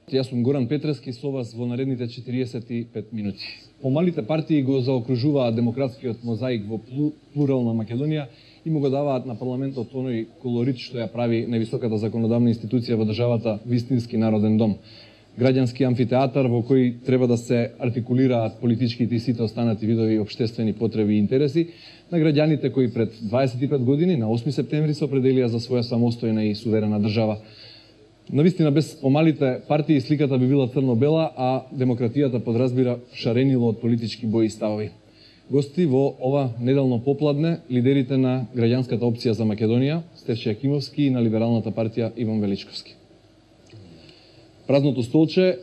Јас сум Горан Петрески, со вас во наредните 45 минути. Помалите партии го заокружуваат демократскиот мозаик во плурална Македонија и му го даваат на парламентот оној колорит што ја прави највисоката законодавна институција во државата вистински народен дом. Граѓански амфитеатар во кој треба да се артикулираат политичките и сите останати видови општествени потреби и интереси на граѓаните кои пред 25 години на 8 септември се определија за своја самостојна и суверена држава. Навистина, без помалите партии сликата би била црно-бела, а демократијата подразбира шаренило од политички бои и ставови. Гости во ова неделно попладне лидерите на граѓанската опција за Македонија, Стефче Јакимовски, и на либералната партија Иван Величковски. Празното столче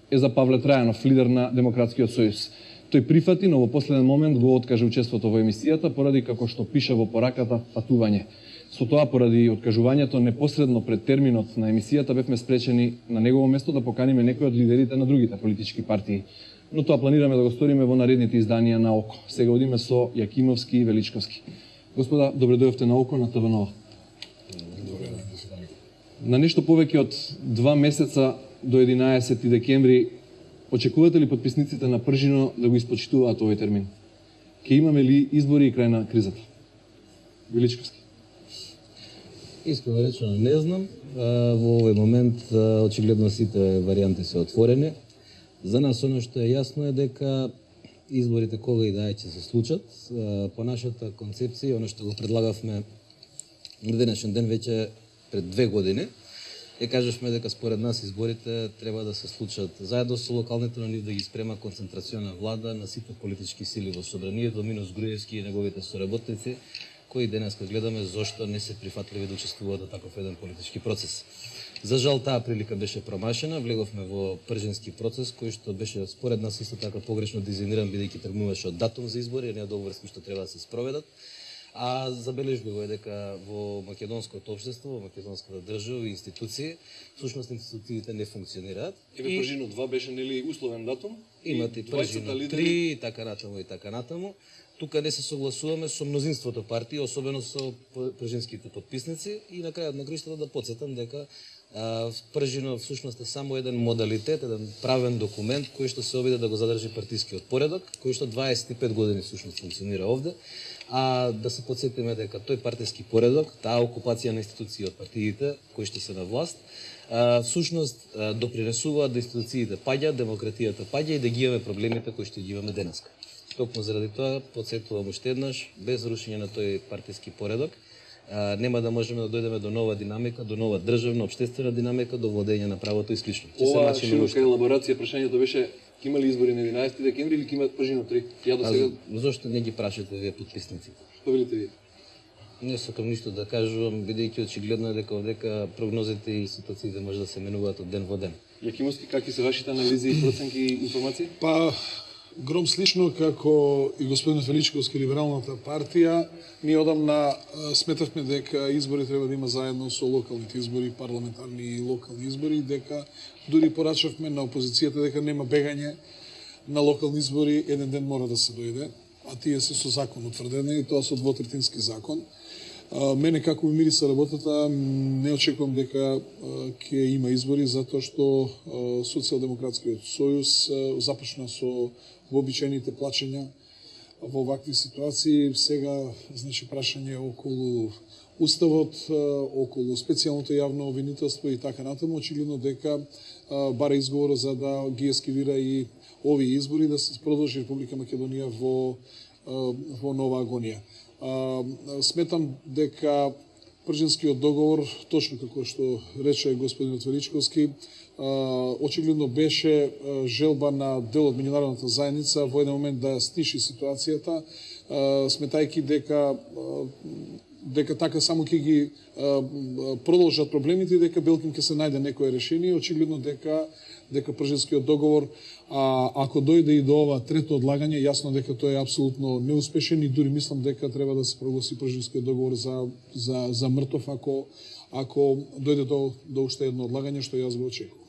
е за Павле Трајанов, лидер на Демократскиот сојуз. Тој прифати, но во последен момент го откаже учеството во емисијата поради, како што пише во пораката, патување. Со тоа, поради откажувањето непосредно пред терминот на емисијата, бевме спречени на негово место да поканиме некој од лидерите на другите политички партии. Но тоа планираме да го сториме во наредните изданија на ОКО. Сега одиме со Јакимовски и Величковски. Господа, добре дојдовте на ОКО, на ТВ-нова. На нешто повеќе од 2 месеца до 11 декември, очекувате ли подписниците на Пржино да го испочитуваат овој термин? Ке имаме ли избори и крај на кризата? Величковски. Искрено речено не знам. Во овој момент очигледно сите варијанти се отворени. За нас оно што е јасно е дека изборите кога и да ќе се случат. По нашата концепција, оно што го предлагавме на денешен ден веќе пред 2 години, кажавме дека според нас изборите треба да се случат заедно со локалните, но нив да ги спрема концентрациона влада на сите политички сили во собранието, минус Груевски и неговите соработници, кои денеска гледаме зошто не се прифатливи да учествуваат во таков еден политички процес. За жал, таа прилика беше промашена, влеговме во пржински процес, кој што беше според нас исто така погрешно дизајниран, бидејќи тргнуваше од датум за избори, а не од договорски што треба да се спроведат. А забележливо е дека во македонското општество, во македонската држава и институции, всушност институциите не функционираат. Еве Пржино 2 беше нели условен датум? Имате Пржино 3 и така натаму и така натаму. Тука не се согласуваме со мнозинството партии, особено со пржинските подписници, и на крајот на краиштата да потсетам дека Пржино всушност е само еден модалитет, еден правен документ кој што се обиде да го задржи партискиот поредок, кој што 25 години всушност функционира овде. А да се потсетиме дека тој партиски поредок, таа окупација на институции од партиите кои што се на власт, всушност допринесуваат да институциите паѓаат, демократијата паѓа и да ги имаме проблемите кои што ги имаме денеска. Токму заради тоа потсетувам уште еднаш, без рушење на тој партиски поредок, нема да можеме да дојдеме до нова динамика, до нова државна, општествена динамика, до владење на правото и слично. Ова широка елаборација, прашањето беше има ли избори на 11 декември или има Пржино 3? Ја до сега... Зошто не ги прашате вие подписниците? Што велите вие? Не сакам ништо да кажувам, бидејќи очигледно е дека овдека прогнозите и ситуациите може да се менуваат од ден во ден. Јакимовски, какви се вашите анализи, проценки и информации? Па, гром слично како и господин Величковски, либералната партија, ние одамна сметавме дека избори треба да има заедно со локалните избори, парламентарни и локални избори, дека дури порачавме на опозицијата дека нема бегање на локални избори, еден ден мора да се дојде, а тие се со закон утврдени и тоа со двотретински закон. Мене како ми мириса работата, не очекувам дека ќе има избори, затоа што Социјалдемократскиот сојуз започна со вообичаените плачења во вакви ситуации. Сега, значи, прашање околу Уставот, околу специјалното јавно обвинителство и така натаму, очигледно дека бара изговор за да ги ескивира и овие избори, да се продолжи Република Македонија во нова агонија. Сметам дека Пржинскиот договор, точно како што рече господинот Величковски, очигледно беше желба на дел од меѓународната заедница во еден момент да стиши ситуацијата, сметајќи дека така само ќе ги продолжат проблемите и дека белким ќе се најде некое решение. Очигледно дека Пржинскиот договор, ако дојде и до ова трето одлагање, јасно дека тој е апсолутно неуспешен и дури мислам дека треба да се прогласи Пржинскиот договор за мртов ако дојде до уште едно одлагање, што јас го очекувам.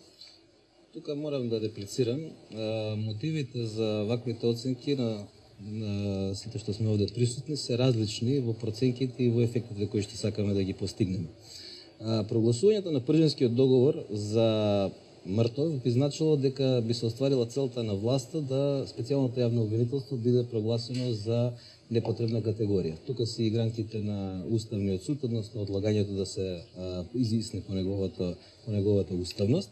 Тука морам да реплицирам. Мотивите за ваквите оценки на сите што сме овде присутни се различни во проценките и во ефектите кои што сакаме да ги постигнеме. Прогласувањето на Пржинскиот договор за мртов, би значило дека би се остварила целта на власта да специјалното јавно обвинителство биде прогласено за непотребна категорија. Тука се игранките на Уставниот суд, односно одлагањето да се изјасни по неговата уставност.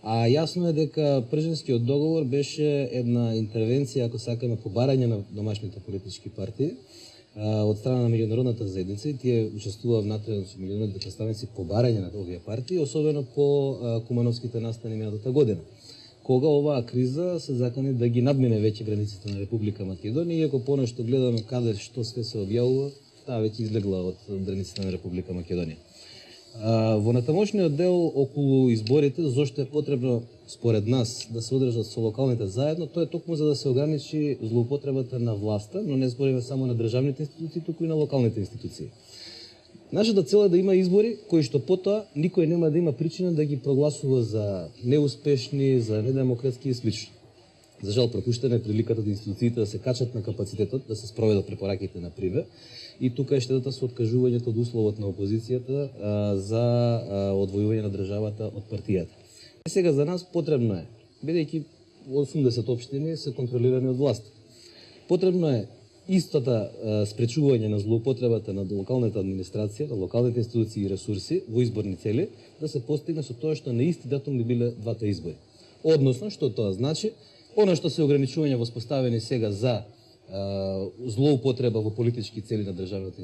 А јасно е дека Пржинскиот договор беше една интервенција, ако сакаме, по барање на домашните политички партии од страна на меѓународната заедница, и тие учествуваа внатре со меѓународните представници по барање на овие партии, особено по кумановските настани минатата година, кога оваа криза се закани да ги надмине веќе границите на Република Македонија, иако понешто гледаме каде што све се објавува, таа веќе излегла од границите на Република Македонија. Во натамошниот дел околу изборите, зошто е потребно според нас да се одржат со локалните заедно, тоа е токму за да се ограничи злоупотребата на власта, но не збориме само на државните институции, туку и на локалните институции. Нашата цел е да има избори кои што потоа никој нема да има причина да ги прогласува за неуспешни, за недемократски и слично. За жал пропуштена е приликата да институциите да се качат на капацитетот, да се спроведат препораките на ПРИВЕ, и тука е штетата со откажувањето од условот на опозицијата за одвојување на државата од партијата. И сега за нас потребно е, бидејќи 80 општини се контролирани од власт, потребно е истата спречување на злоупотребата на локалната администрација, на локалните институции и ресурси во изборни цели да се постигне со тоа што на исти датум би биле двата избори. Односно, што тоа значи, оно што се ограничувања воспоставени сега за злоупотреба во политички цели на државните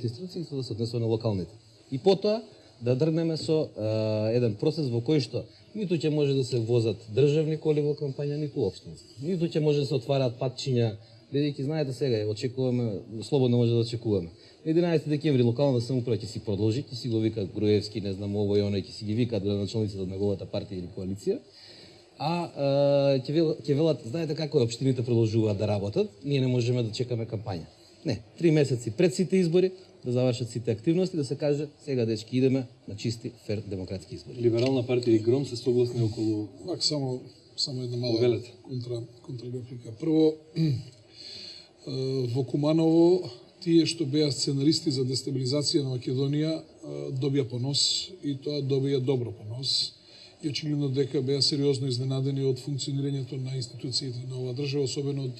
институции, да се однесува на локалните. И потоа да дргнеме со еден процес во кој што ниту ќе може да се возат државни коли во кампања, ниту општински. Ниту ќе може да се отвараат патчиња, бидејќи знаете сега, очекуваме, слободно може да очекуваме. 11 декември локалната самоуправа ќе си продолжи, ќе си го вика Груевски, не знам ово и оно, ќе си ги викаат градоначалниците од неговата партија или коалиција. Ќе велат, знаете како општините продолжуваат да работат, ние не можеме да чекаме кампања. Не, 3 месеци пред сите избори да завршат сите активности, да се каже сега дечки идеме на чисти, фер демократски избори. Либерална партија и ГРОМ се согласни околу Само една мала контрареплика. Прво, во Куманово тие што беа сценаристи за дестабилизација на Македонија добија понос, и тоа добија добро понос. И очигледно дека беа сериозно изненадени од функционирањето на институциите на оваа држава, особено од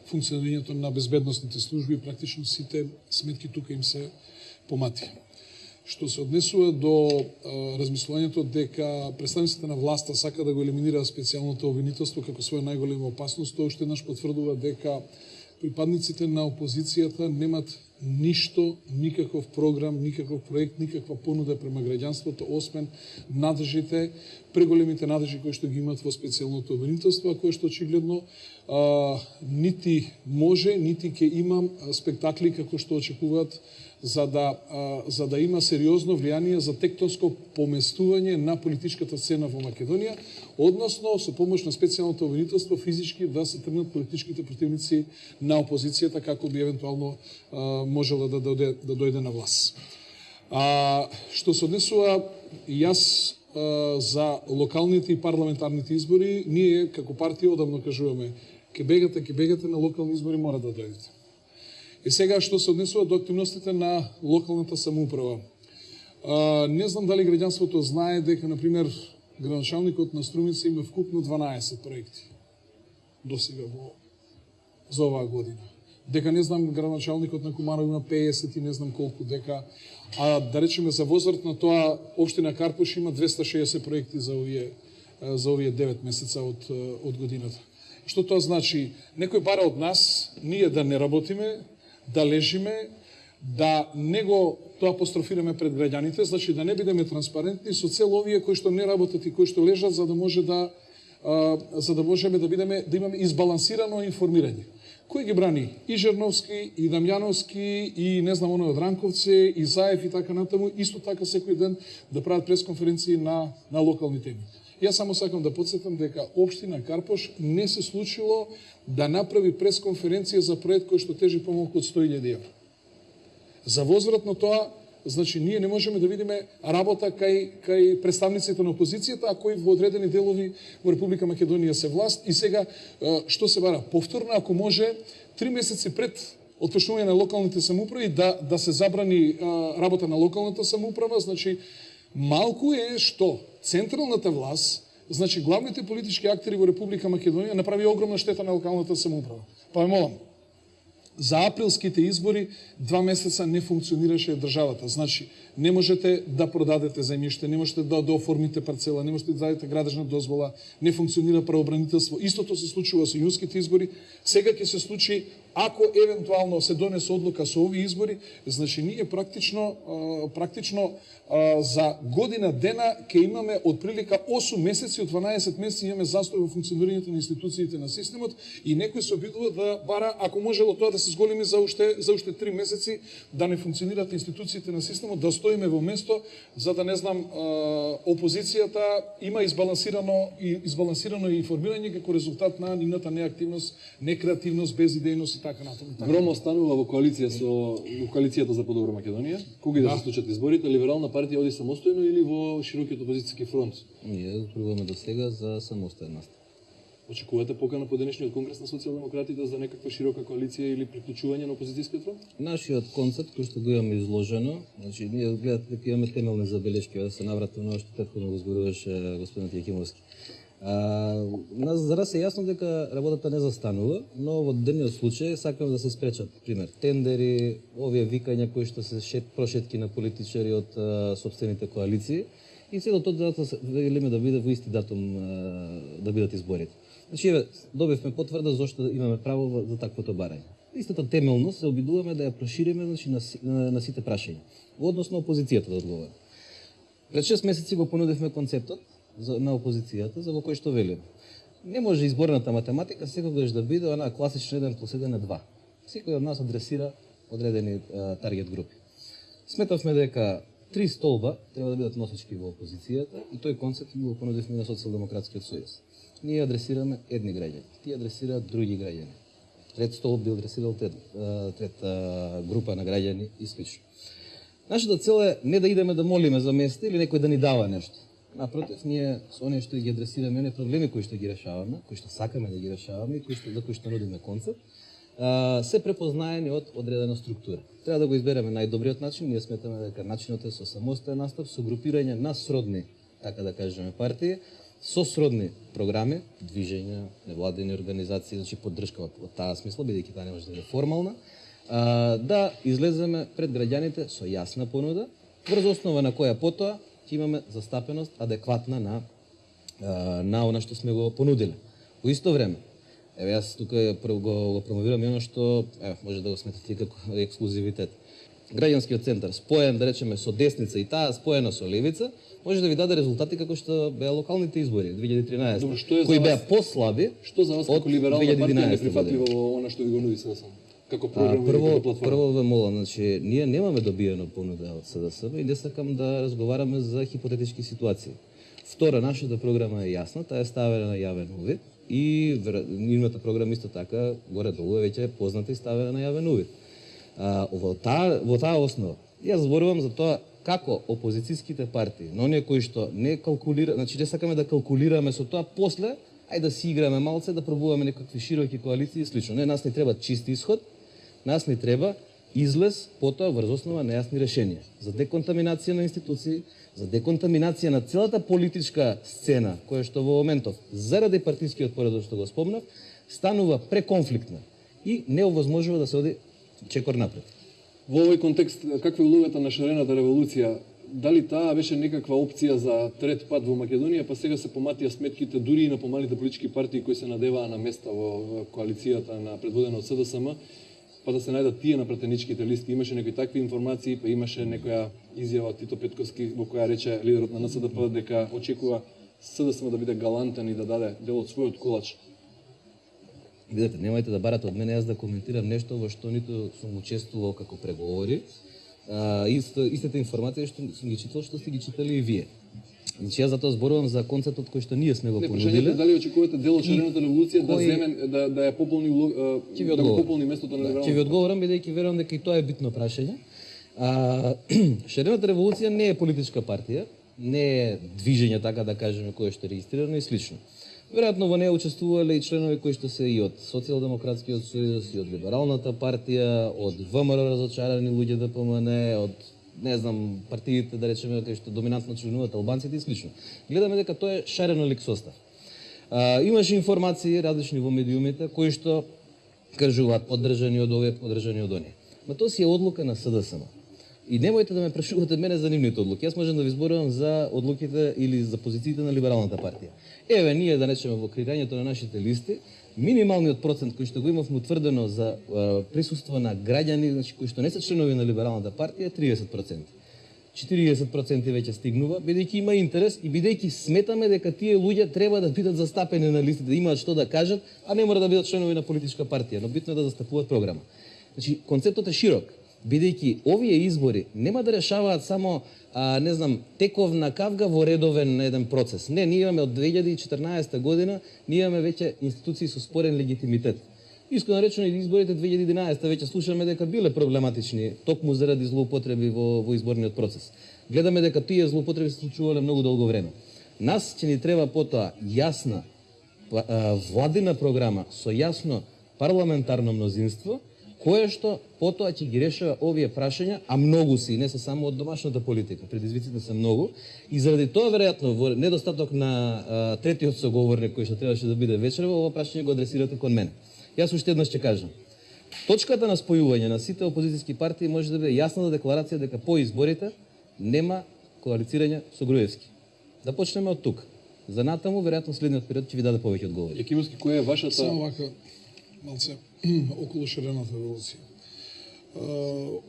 функционирањето на безбедносните служби. Практично сите сметки тука им се помати. Што се однесува до размислувањето дека представниците на власта сака да го елиминираат специјалното обвинителство како своја најголема опасност, тоа уште еднаш потврдува дека припадниците на опозицијата немат ништо, никаков програм, никаков проект, никаква понуда према граѓанството, освен надржите, преголемите надржи кои што ги имат во специјалното обвинителство, а кои што очигледно нити може, нити ќе има спектакли како што очекуваат за да има сериозно влијание за тектонско поместување на политичката сцена во Македонија, односно со помош на специјалното обвинителство физички да се тргнат политичките противници на опозицијата како би евентуално можела да дојде на власт. Што се однесува јас за локалните и парламентарните избори, ние како партија одамно кажуваме ќе бегате на локални избори, мора да дојдете. И сега што се однесува до активностите на локалната самоуправа. Не знам дали граѓанството знае дека, например, градоначалникот на Струмица има вкупно 12 проекти досега за оваа година. Дека не знам градоначалникот на Куманово има 50 и не знам колку, дека да речеме за возврат на тоа општина Карпош има 260 проекти за овие 9 месеца од годината. Што тоа значи? Некој бара од нас ние да не работиме, да лежиме, да не го тоа апострофираме пред граѓаните, значи да не бидеме транспарентни со цел овие кои што не работат и кои што лежат, за да можеме да имаме избалансирано информирање. Кој ги брани? И Жерновски, и Дамјановски, и не знам оној од Ранковце, и Заев и така натаму, исто така секој ден да прават пресконференции на локални теми. Јас само сакам да подсетам дека општина Карпош не се случило да направи пресконференција за проект кој што тежи помалку од 100.000 евра. За возврат на тоа, значи ние не можеме да видиме работа кај представниците на опозицијата, а кои во одредени делови во Република Македонија се власт. И сега што се бара? Повторно, ако може, 3 месеци пред отпочнување на локалните самоуправи да се забрани работа на локалната самоуправа, значи Малку е што централната власт, значи главните политички актери во Република Македонија направи огромна штета на локалната самоуправа. Па ме молам, за априлските избори 2 месеца не функционираше државата. Значи, не можете да продадете земјиште, не можете да оформите парцела, не можете да дадете градежна дозвола, не функционира правобранителство. Истото се случува со јунските избори, сега ќе се случи ако евентуално се донесе одлука со овие избори, значи ние практично за година дена ќе имаме отприлика 8 месеци, од 12 месеци имаме застој во функционирањето на институциите на системот и некој се обидува да бара, ако можело тоа да се зголеми за уште 3 месеци, да не функционираат институциите на системот, да стоиме во место, за да не знам, опозицијата има избалансирано информирање како резултат на нивната неактивност, некреативност, безидејност и така натаму. Гром останува во коалицијата за подобра Македонија. Кога да се случат изборите, либерална партија оди самостојно или во широкиот опозицијски фронт? Ние пробуваме до сега за самостоен настап. Очекувате покана по денешниот конгрес на социјалдемократите за некаква широка коалиција или приклучување на опозицијскиот фронт? Нашиот концепт кој што го имаме изложено, значи ние гледате дека имаме темелни забелешки, да се навратиме на што претходно го зборуваше господин Јакимовски. За нас е јасно дека работата не застанува, но во дневниот случај сакаме да се спречат, пример, тендери, овие викања кои што се прошетки на политичари од сопствените коалиции и се до тоа да велиме да биде во исти датум да бидат изборите. Значи, добивме потврда зашто имаме право за таквото барање. Истата темелност се обидуваме да ја прошириме, значи, на сите прашања. Во однос на опозицијата да одговара. Пред 6 месеци го понудивме концептот на опозицијата, за во кој што велиме. Не може изборната математика секогаш да биде она класично 1+1 е 2. Секој од нас адресира одредени таргет групи. Сметавме дека 3 столба треба да бидат носечки во опозицијата и тој концепт го понудивме на Социјалдемократскиот сојуз. Ние адресираме едни граѓани, тие адресираат други граѓани. Трет столб би адресирал трета група на граѓани исклучно. Нашата цел е не да идеме да молиме за место или некој да ни дава нешто. Напротив, ние со оние што ги адресираме, оние проблеми кои што ги решаваме, кои што сакаме да ги решаваме и за кои што нудиме концепт, се препознаени од одредена структура. Треба да го избереме најдобриот начин. Ние сметаме дека начинот е со самостоен настап, со групирање на сродни, така да кажеме, партии, со сродни програми, движења, невладени организации, значи поддршка од таа смисла, бидејќи таа не може да биде формална, да излеземе пред граѓаните со јасна понуда, врз основа на која потоа ќе имаме застапеност адекватна на она што сме го понудиле. Во исто време, јас тука го промовирам и оно што може да го сметате како ексклузивитет. Граѓанскиот центар споен, да речеме, со десница и таа споена со левица, може да ви даде резултати како што беа локалните избори 2013, кои беа послаби. Што за вас како либерална партија не прифатливо во она што ви го нуди СДСМ? Како програма или платформа? Прво ве молам, значи, ние немаме добиено понуда од СДСМ и не сакам да разговараме за хипотетички ситуации. Втора, нашата програма е јасна, таа е ставена на јавен увид и нивната програма исто така горе-долу веќе е позната и ставена на јавен увид. Во таа основа, јас зборувам за тоа како опозицијските партии, но оние кои што не калкулира, значи не сакаме да калкулираме со тоа, после ајде да си играме малце, да пробуваме некакви широки коалиции и слично. Не, нас не треба чист исход, нас не треба излез потоа врз основа на јасни решенија за деконтаминација на институции, за деконтаминација на целата политичка сцена, која што во моментов, заради партискиот поредок што го спомнав, станува преконфликтна и не овозможува да се оди чекор напред. Во овој контекст, каква е улогата на шарената револуција? Дали таа беше некаква опција за трет пат во Македонија, па сега се поматија сметките дури и на помалите политички партии кои се надеваа на места во коалицијата на предводена од СДСМ, па да се најдат тие на пратеничките листи? Имаше некои такви информации, па имаше некоја изјава од Тито Петковски во која рече лидерот на НСДП дека очекува СДСМ да биде галантен и да даде дел од својот колач. Видете, немајте да барате од мене јас да коментирам нешто во што ниту сум учествувал како преговори. Истите информации што сум ги читал, што сте ги читали и вие. Значи јас затоа зборувам за концептот кој што ние сме го понудиле. Не, дали очекувате дел од шарената револуција да земе да ја пополни да го пополни местото на либералната? Ќе ви одговорам бидејќи верувам дека и тоа е битно прашање. Шарената револуција не е политичка партија, не е движење, така да кажеме, кое што е регистрирано и слично. Веројатно во неја учествувале и членови кои што се и од Социјалдемократскиот сојуз, и од Либералната партија, од ВМРО разочарани луѓе ДПМН, од не знам, партиите, да речеме, кај што доминантно членуваат албанците и слично. Гледаме дека тоа е шарено лик состав. Имаше информации различни во медиумите кои што кажуваат поддржани од овие, поддржани од оние. Ма тоа си е одлука на СДСМ. И немојте да ме прашувате мене за нивните одлуки. Јас можам да ви зборувам за одлуките или за позициите на Либералната партија. Еве, ние да речеме во креирањето на нашите листи, минималниот процент кој што го имавме утврдено за присуство на граѓани, значи кои што не се членови на Либералната партија, е 30%. 40% веќе стигнува, бидејќи има интерес и бидејќи сметаме дека тие луѓе треба да бидат застапени на листите, да имаат што да кажат, а не мора да бидат членови на политичка партија, но битно е да застапуваат програма. Значи, концептот е широк, бидејќи овие избори нема да решаваат само не знам, теков на кавга во редовен еден процес. Не, ние имаме од 2014 година, ние имаме веќе институции со спорен легитимитет. Искрено речено, и изборите 2011 веќе слушаме дека биле проблематични, токму заради злоупотреби во изборниот процес. Гледаме дека тие злоупотреби се случувале многу долго време. Нас ќе ни треба потоа јасна владина програма со јасно парламентарно мнозинство, кое што потоа ќе ги решава овие прашања, а многу се и не се само од домашната политика, предизвиците се многу, и заради тоа веројатно во недостаток на третиот соговорник кој што требаше да биде вечерва, ова прашање го адресирате кон мене. Јас уште еднаш ќе кажам. Точката на спојување на сите опозицијски партии може да биде јасна декларација дека по изборите нема коалицирање со Груевски. Да почнеме од тука. За натаму, веројатно следниот период ќе ви даде повеќе одговори. Јакимовски, која е вашата... Само вака, малце, околу шарената револуција.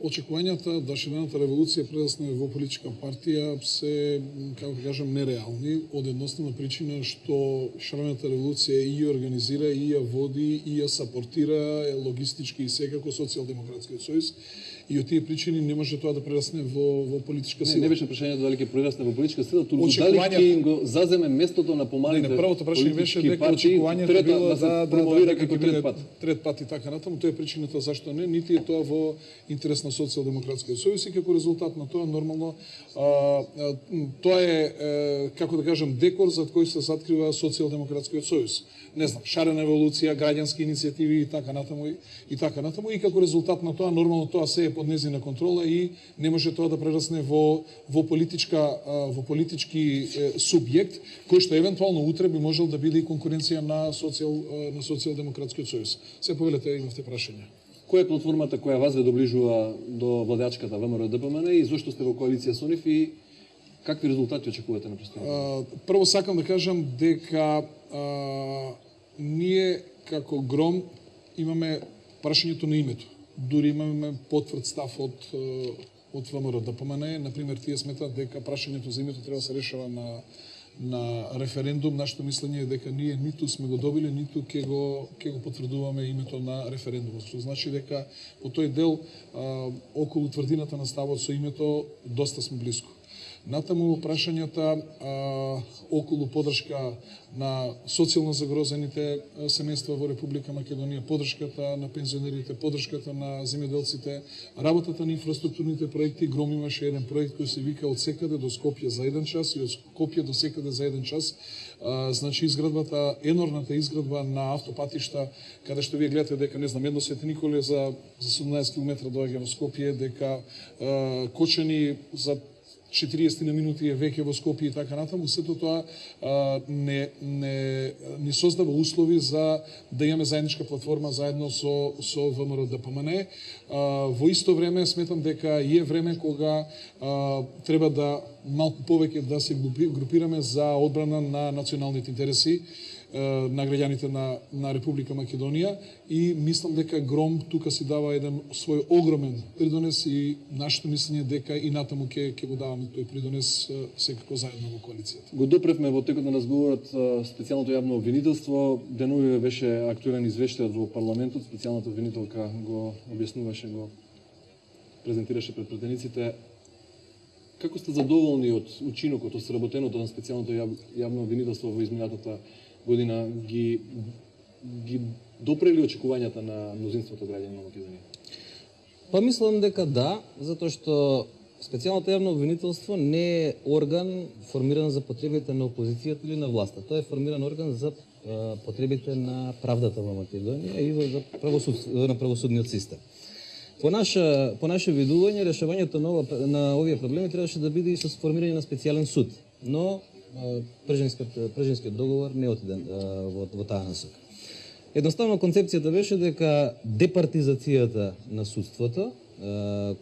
Очекувањата да шарената револуција прерасне во политичка партија се, како да кажам, нереални, од едноставна причина што шарената револуција и ја организира, и ја води, и ја сапортира логистички и секако Социјалдемократскиот сојуз. И од тие причини не може тоа да прерасне во политичка сила. Не беше прашањето дали ќе прерасне во политичка сила, туку дали ќе им го заземе местото на помалите политички партии. Првото прашање беше дека очекувањето било да промовира како трет пат и така натаму. Тоа е причината зашто не, нити е тоа во интерес на Социјалдемократскиот сојуз и како резултат на тоа нормално тоа е како да кажам декор за кој се заткрива Социјалдемократскиот сојуз. Не знам, шарена еволуција, граѓански иницијативи и така натаму и како резултат на тоа нормално тоа се е под незина контрола и не може тоа да прерасне во политички субјект кој што евентуално утре би можел да биде и конкуренција на Социјалдемократскиот сојуз. Се повелете имавте прашање. Која е платформата која вас ве доближува до владеачката ВМРО-ДПМН и зошто сте во коалиција со нив и какви резултати очекувате на престојано? Прво сакам да кажам дека ние како Гром имаме прашањето на името. Дури имаме потврд став од ВМРО-ДПМН. Например, тие сметат дека прашањето за името треба да се решава на референдум. Нашето мислење е дека ние ниту сме го добили, ниту ќе го потврдуваме името на референдумот. Што значи дека по тој дел околу тврдината на ставот со името доста сме близко. Натаму прашањата околу поддршка на социјално загрозените семејства во Република Македонија, поддршката на пензионерите, поддршката на земјоделците, работата на инфраструктурните проекти. Гром имаше еден проект кој се вика од секаде до Скопје за 1 час и од Скопје до секаде за 1 час. Значи изградбата, енорната изградба на автопатишта, каде што вие гледате дека не знам едно Свети Николе за 17 км доаѓа во Скопје, дека Кочани за 40 на минути е веќе во Скопје и така натаму, сето тоа не создава услови за да имаме заедничка платформа заедно со ВМРО-ДПМН. Во исто време сметам дека и е време кога треба да малку повеќе да се групираме за одбрана на националните интереси на граѓаните на Република Македонија и мислам дека Гром тука си дава еден свој огромен придонес и нашето мислење дека и натаму ќе го даваме тој придонес секако заедно во коалицијата. Го допревме во текот на разговорот специјалното јавно обвинителство. Деновиве беше актуелен извештајот во парламентот, специјалната обвинителка го објаснуваше, го презентираше пред пратениците. Како сте задоволни од учинокот, од сработеното на специјалното јавно обвинителство во изминатата година, ги допрели очекувањата на мнозинството граѓани на Македонија? Па мислам дека да, затоа што специјалното јавно обвинителство не е орган формиран за потребите на опозицијата или на власта. Тоа е формиран орган за потребите на правдата во Македонија и на правосудниот систем. По наше видување, решавањето на овие проблеми требаше да биде и со сформирање на специјален суд, но Прежинскиот договор не отиде во таа насока. Едноставно концепцијата беше дека департизацијата на судството,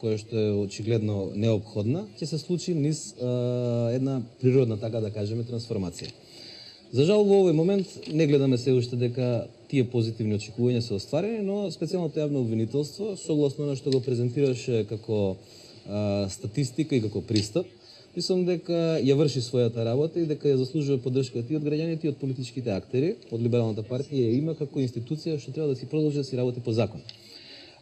која што е очигледно неопходна, ќе се случи низ една природна, така да кажеме, трансформација. За жал во овој момент не гледаме се уште дека тие позитивни очекувања се остварени, но специјалното јавно обвинителство, согласно на што го презентираше како статистика и како пристап, мислам дека ја врши својата работа и дека ја заслужува поддршката и од граѓаните и од политичките актери, од Либералната партија ја има како институција што треба да си продолжи да си работи по закон.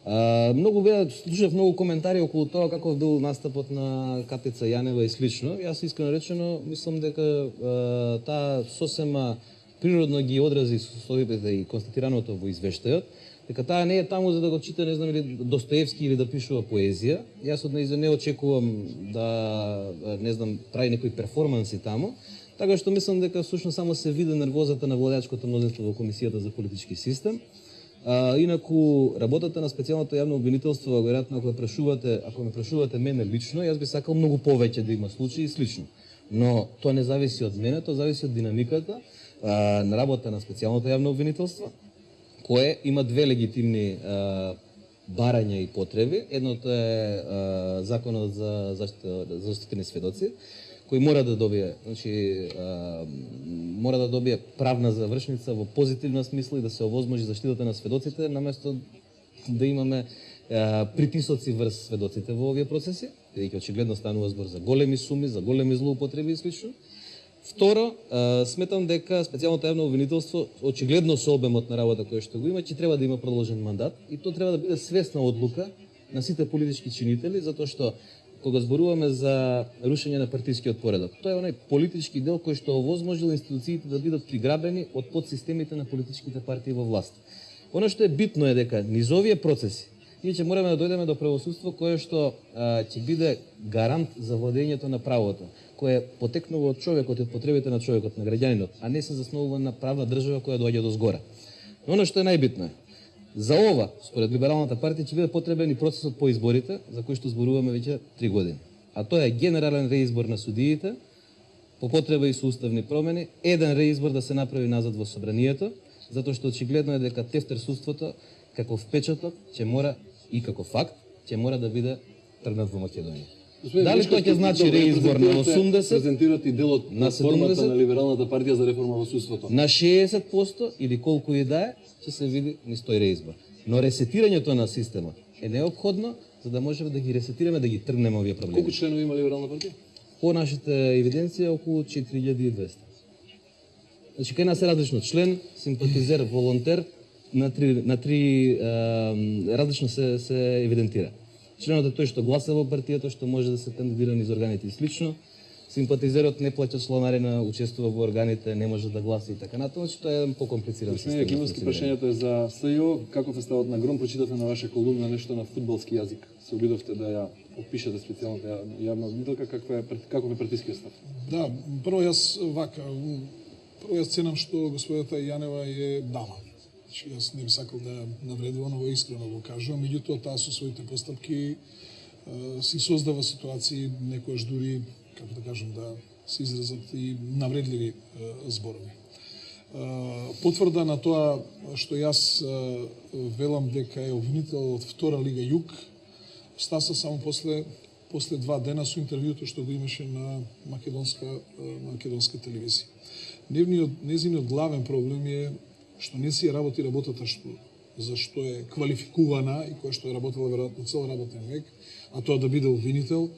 Слушав многу коментари околу тоа каков бил настапот на Катица Јанева и слично. Јас искрено речено мислам дека таа сосема природно ги одрази состојбите и констатираното во извештајот, дека таа не е таму за да го чита, не знам, или Достоевски или да пишува поезија. Јас од нејзе не очекувам да, не знам, прави некои перформанси таму, така што мислам дека всушност само се види нервозата на владеачкото мнозинство во Комисијата за политички систем. Инаку работата на специјалното јавно обвинителство, веројатно ако ме прашувате мене лично, јас би сакал многу повеќе да има случаи слично. Но тоа не зависи од мене, тоа зависи од динамиката на работа на специјалното јавно обвинителство, кое има две легитимни барања и потреби. Едното е законот за заштитени сведоци, кој мора да добие, значи мора да добие правна завршница во позитивна смисла и да се овозможи заштитата на сведоците, наместо да имаме притисоци врз сведоците во овие процеси, бидејќи очигледно станува збор за големи суми, за големи злоупотреби и слично. Второ, сметам дека специјалното јавно обвинителство, очигледно со обемот на работа кој што го има, ќе треба да има продолжен мандат и тоа треба да биде свесна одлука на сите политички чинители, затоа што кога зборуваме за рушење на партискиот поредок, тоа е онај политички дел кој што овозможил институциите да бидат приграбени од подсистемите на политичките партии во власт. Оно што е битно е дека низ овие процеси ние ќе мораме да дојдеме до правосудство кое што ќе биде гарант за владењето на правото, кое потекнува од човекот и од потребите на човекот, на граѓанинот, а не се заснувува на правна држава која доаѓа до згора. Но оно што е најбитно е, за ова, според Либералната партија, ќе биде потребен и процесот по изборите, за кој што зборуваме веќе 3 години. А тоа е генерален реизбор на судиите, по потреба и со уставни промени, еден реизбор да се направи назад во собранието, затоа што очигледно е дека тефтер судството, како впечаток, ќе мора и како факт, ќе мора да биде тргнат во Македонија. Дали тоа ќе значи реизбор на 80, презентирате и делот на формата на Либералната партија за реформа во судството? На 60% или колку и да е, ќе се види низ тој реизбор. Но ресетирањето на системот е неопходно за да можеме да ги ресетираме, да ги тргнеме овие проблеми. Колку членови има Либерална партија? По нашите евиденција околу 4200. Значи кај нас е различно член, симпатизер, волонтер, на три различно се евидентира. Членот е тој што гласа во партијата, што може да се кандидира низ органите и слично. Симпатизерот не плаќа членарина, учествува во органите, не може да гласа и така натаму, тоа е покомплициран систем. Господин Јакимовски, прашањето е за СЈО. Каков е ставот на Гром? Прочитавте на ваша колумна нешто на фудбалски јазик. Се обидовте да ја опишете специјалната јавна обвинителка. Каков е партискиот став? Да, прво јас ценам што господата Јанева е дама. Значи, јас не би сакал да навредувам, но искрено го кажувам. Меѓутоа, таа со своите постапки си создава ситуации, некојаш дури, како да кажам, да се изразат и навредливи зборови. Потврда на тоа што јас велам дека е обвинител од втора лига Југ, стаса само после 2 дена со интервјуто што го имаше на македонска телевизија. Незиниот главен проблем е што не си работи работата за што е квалификувана и која што е работела веројатно цел работен век, а тоа да биде обвинител.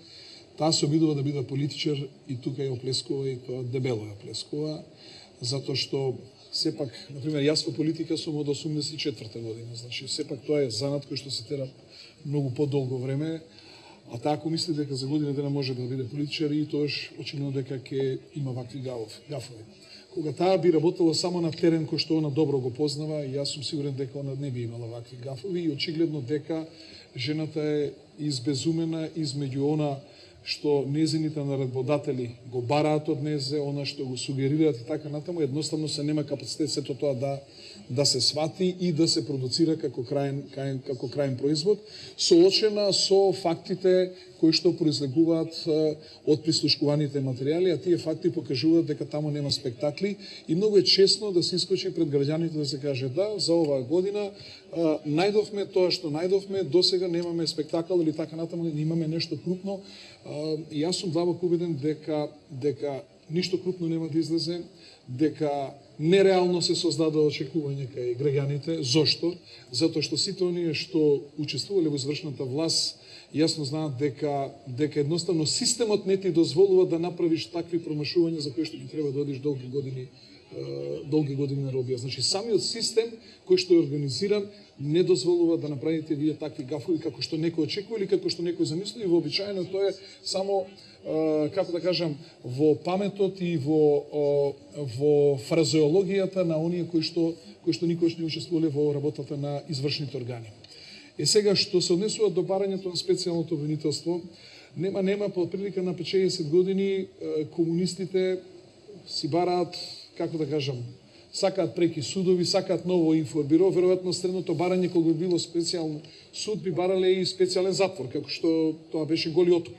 Таа се обидува да биде политичар и тука ја оплескува и тоа дебело ја оплескува, затоа што сепак, например, јас во политика сум од 84-та година, значи сепак тоа е занат кој што се тера многу подолго време, а таа ако мисли дека за година дена може да биде политичар и тоаш очигледно дека ќе има вакви гафови. Кога таа би работела само на терен кој што она добро го познава, јас сум сигурен дека она не би имала вакви гафови и очигледно дека жената е избезумена измеѓу она што незините наредбодатели го бараат од незе, она што го сугерираат и така натаму, едноставно се нема капацитет сето тоа да се свати и да се продуцира како краен производ, соочена со фактите кои што произлегуваат од прислушкуваните материјали, а тие факти покажуваат дека таму нема спектакли и многу е честно да се искочи пред граѓаните да се каже да, за оваа година најдовме тоа што најдовме, досега немаме спектакл или така натаму, имаме нешто крупно. И јас сум длабоко убеден дека ништо крупно нема да излезе, дека нереално се создаде очекување кај граѓаните. Зошто? Затоа што сите оние што учествувале во извршната власт јасно знаат дека едноставно системот не ти дозволува да направиш такви промашувања за кои што ти треба да одиш долги години на робија. Значи самиот систем кој што е организиран не дозволува да направите вие такви гафови како што некој очекува или како што некој замисли, и вообичаено тоа е само како да кажам, во паметот и во фразеологијата на оние кои што никош не учествувале во работата на извршните органи. Сега, што се однесува до барањето на специјалното обвинителство, нема по прилика на 50 години комунистите си бараат, како да кажам, сакаат преки судови, сакаат ново информбиро, веројатно средното барање кога би било специјален суд би барале и специјален затвор, како што тоа беше Голи оток.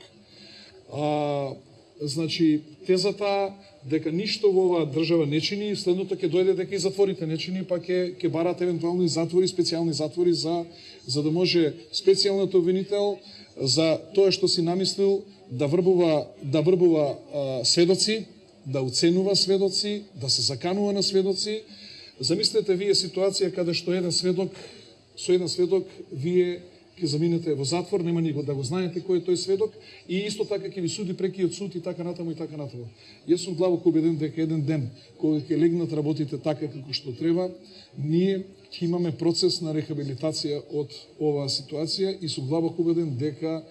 Значи, тезата дека ништо во оваа држава не чини, следното ќе дојде дека и затворите не чини, па ќе барат евентуално и затвори, специјални затвори за да може специјалниот обвинител за тоа што си намислил да врбува сведоци, да уценува сведоци, да се заканува на сведоци. Замислете вие ситуација каде што со еден сведок вие ќе заминете во затвор, нема ни да го знаете кој е тој сведок, и исто така ќе ви суди прекиот суд и така натаму и така натаму. Јас сум длабоко убеден дека еден ден кога ќе легнат работите така како што треба, ние ќе имаме процес на рехабилитација од оваа ситуација и сум длабоко убеден дека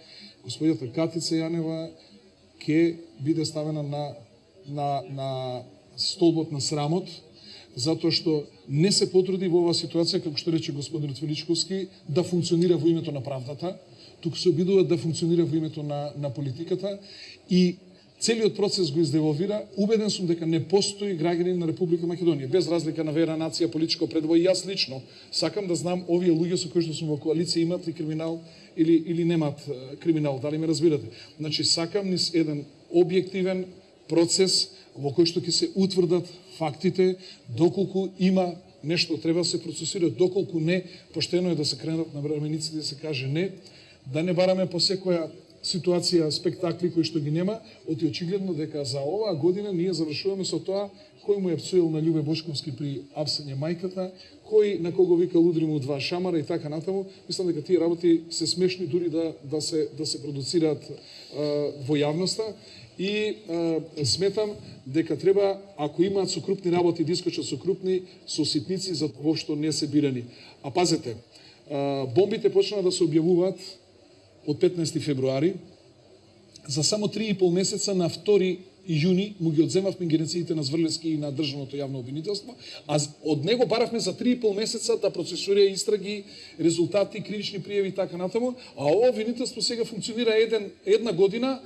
господјата Катица Јанева ќе биде ставена на столбот на срамот, затоа што не се потруди во оваа ситуација, како што рече господинот Величковски, да функционира во името на правдата, туку се обидува да функционира во името на политиката и целиот процес го издевалвира. Убеден сум дека не постои граѓанин на Република Македонија, без разлика на вера, нација, политичко определба. И јас лично сакам да знам овие луѓе со кои што сум во коалиција имат ли криминал или немаат криминал, дали ме разбирате? Значи сакам низ еден објективен процес во кој што ќе се утврдат фактите, доколку има нешто треба да се процесира, доколку не, поштено е да се кренат на рамениците да се каже не, да не бараме по секоја ситуација спектакли кои што ги нема, оти очигледно дека за оваа година ние завршуваме со тоа кој му е псуел на Љубе Бошковски при апсење мајката, кој на кого вика удри му два шамара и така натаму. Мислам дека тие работи се смешни дури да се продуцираат во јавноста. И сметам дека треба, ако имаат со крупни работи, да искочат со крупни, со ситници, за воопшто не се бирани. А пазете, бомбите почнаа да се објавуваат од 15 февруари, за само 3,5 месеца на 2 јуни му ги одземавме ингеренциите на Зврлевски и на Државното јавно обвинителство, а од него баравме за 3,5 месеца да процесуира истраги, резултати, кривични пријави и така натаму, а ова обвинителство сега функционира една година,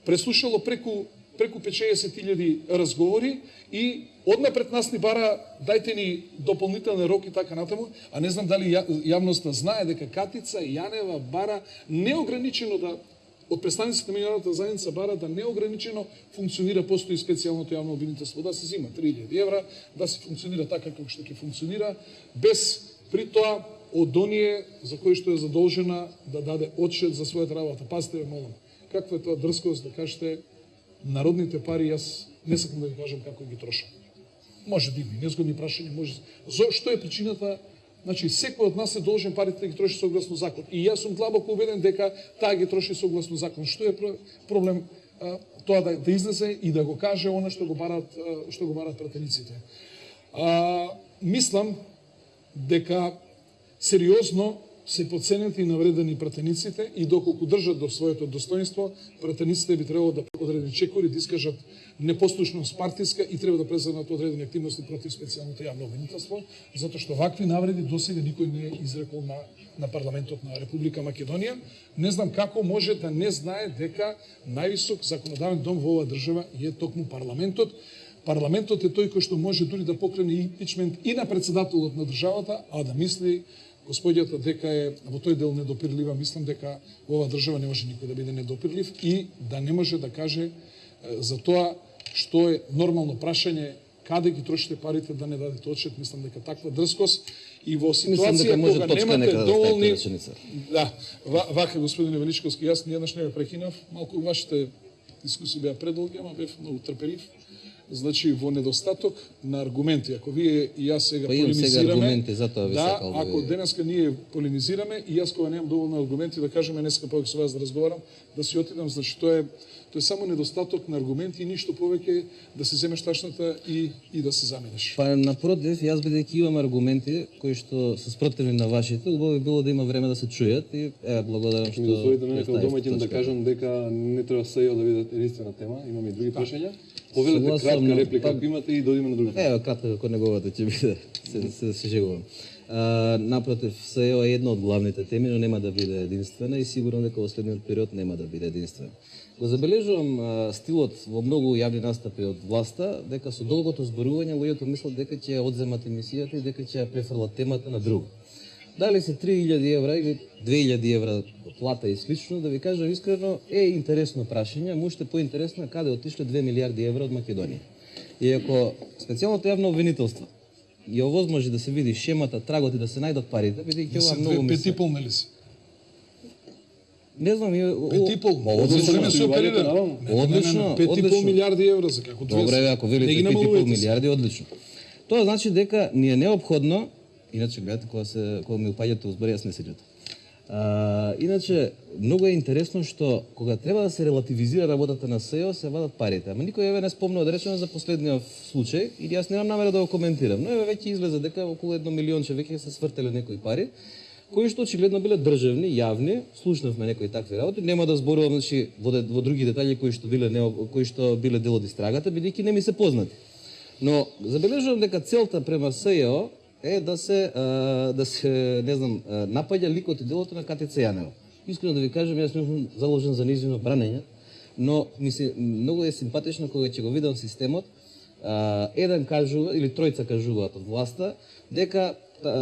преслушало преку 50.000 разговори и одма пред нас ни бара дајте ни дополнителен рок и така натаму, а не знам дали јавноста знае дека Катица Јанева бара неограничено да од представниците на меѓународната заедница бара да неограничено функционира, постои специјалното јавно обвинителство, да се зима 3.000 евра, да се функционира така како што ќе функционира, без при тоа од оние за кои што е задолжена да даде отчет за својата работа. Пазите, молам, каква е тоа дрскост да кажете народните пари, јас не сакам да ви кажам како ги трошам. Може дивни, незгодни прашања, може. Што е причината? Значи, секој од нас е должен парите да ги троши согласно закон. И јас сум длабоко убеден дека таа ги троши согласно закон. Што е проблем тоа да излезе и да го каже она што го барат пратениците. Мислам дека сериозно се подценети и навредени пратениците и доколку држат до своето достоинство, пратениците би требало да одредени чекори, да искажат непослушност партиска и треба да преземат одредени активности против специјалното јавно обвинителство, затоа што вакви навреди досега никој не е изрекол на парламентот на Република Македонија. Не знам како може да не знае дека највисок законодавен дом во оваа држава е токму парламентот. Парламентот е тој кој што може дури да покрене импичмент и на председателот на државата, а да мисли господјата дека е во тој дел недопирлива. Мислам дека во оваа држава не може никој да биде недопирлив и да не може да каже за тоа што е нормално прашање каде ги трошите парите да не дадете отчет. Мислам дека таква дрскост и во ситуација кога немате доволни... Да, вака господине Величковски, јас ниједнаш не ве прекинав, малку вашите дискусии беа предолги, ама бев многу трпелив. Значи во недостаток на аргументи, ако вие и јас сега полемизираме, ако денеска ние полемизираме и јас кога немам доволно аргументи да кажеме днеска повеќе со вас да разговарам, да си отидам, значи тоа е само недостаток на аргументи и ништо повеќе да се земеш ташната и да се заменеш. Па напротив, јас бидејќи имам аргументи кои што се спротивни на вашите, убаво би било да има време да се чујат и благодарам што дозволите мене како домаќин да кажам дека не треба СЕО да биде единствена тема, имаме и други прашања. Повелете кратка реплика, ако имате и додиме на другата. Ево, кратка како неговата ќе биде, се жегувам. Напротив, СЕО е една од главните теми, но нема да биде единствена и сигурно дека во следниот период нема да биде единствена. Го забележувам стилот во многу јавни настапи од власта, дека со долгото зборување луѓето мислат дека ќе ја одземат емисијата и дека ќе ја префрлат темата на друго. Дали се 3000 евра или 2000 евра плата и слично, да ви кажам искрено, е интересно прашање, му уште поинтересно каде отишле 2 милиарди евра од Македонија. И ако специјалното јавно обвинителство ја овозможи да се види шемата, трагот и да се најдат парите, бидејќи ова многу мисли. 5,5 нели се? Не знам, 5,5. Одлично се оперира. Одлично. 5,5 милиарди евра за како 200. Добре, ако велите 5,5 милиарди, одлично. Тоа значи дека ни е неопходно. Иначе, гледате, кога ми упаѓате узбори, јас не се љутам. Иначе, многу е интересно што кога треба да се релативизира работата на СЕО, се вадат парите. Ама никој еве не спомнува да речеме за последниот случај, и јас немам намера да го коментирам. Но еве веќе излезе дека околу 1 милионче веќе се свртеле некои пари, кои што очигледно биле државни, јавни, слушнавме некои такви работи. Нема да зборувам значи во други детали кои што биле дел од истрагата, бидејќи не ми се познати. Но забележувам дека целта према СЕО е да се не знам, напаѓа ликот и делото на КТЦ Јанева. Искрено да ви кажам, јас не сум заложен за нејзино бранење, но многу е симпатично кога ќе го видам системот, еден кажува или тројца кажуваат од власта дека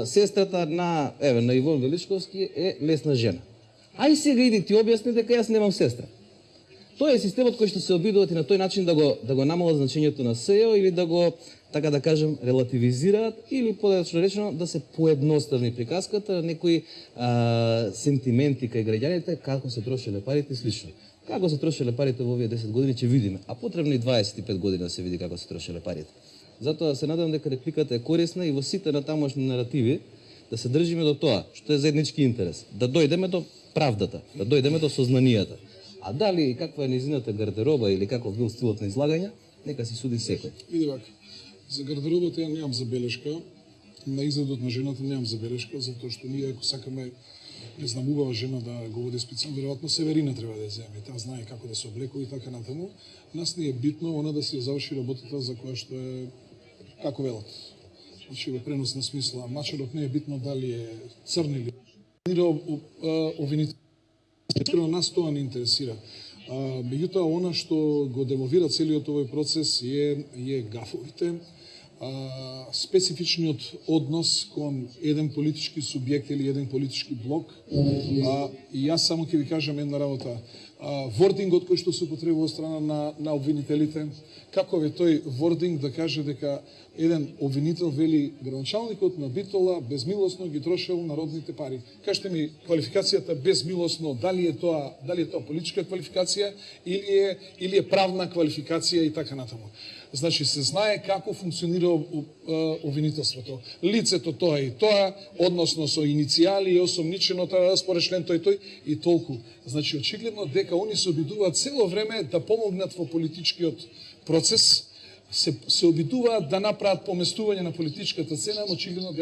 сестрата на Ивон Величковски е лесна жена. Ај сега иди ти објасни дека јас немам сестра. Тоа е системот кој што се обидуваат и на тој начин да го намалат значењето на СЕО или да го, така да кажем, релативизираат или подоцна речено да се поедноставни приказката, некои сентименти кај граѓаните како се трошеле парите и слично. Како се трошеле парите во овие 10 години ќе видиме, а потребно и 25 години да се види како се трошеле парите. Затоа се надевам дека репликата е корисна и во сите на тамошни наративи да се држиме до тоа што е заеднички интерес, да дојдеме до правдата, да дојдеме до сознанијата. А дали и каква е незината гардероба или каков бил стилот на излагање, нека си суди секој. Види вака, за гардеробата ја немам забелешка, на изгледот на жената немам забелешка, затоа што ние ако сакаме, не знам, убава жена да го води специјално, веројатно Северина треба да ја земе, таа знае како да се облекува и така натаму. Нас не е битно она да се заврши работата за која што е, како велат, значи во преносна смисла, мачерот не е битно дали е црн или обвинител. Нас тоа не интересира. Меѓутоа, она што го девалвира целиот овој процес е гафовите, специфичниот однос кон еден политички субјект или еден политички блок. И јас само ќе ви кажам една работа. Вордингот кој што се употребува од страна на обвинителите, како е тој вординг да каже дека еден обвинител вели градоначалникот на Битола безмилосно ги трошел народните пари. Кажете ми квалификацијата безмилосно, дали е тоа политичка квалификација или е правна квалификација и така натаму. Значи се знае како функционира обвинителството. Лицето тоа и тоа, односно со иницијали и осомничено тоа според член тој и толку. Значи очигледно дека они се обидуваат цело време да помогнат во политичкиот процес, се обидуваат да направат поместување на политичката цена, но очигледно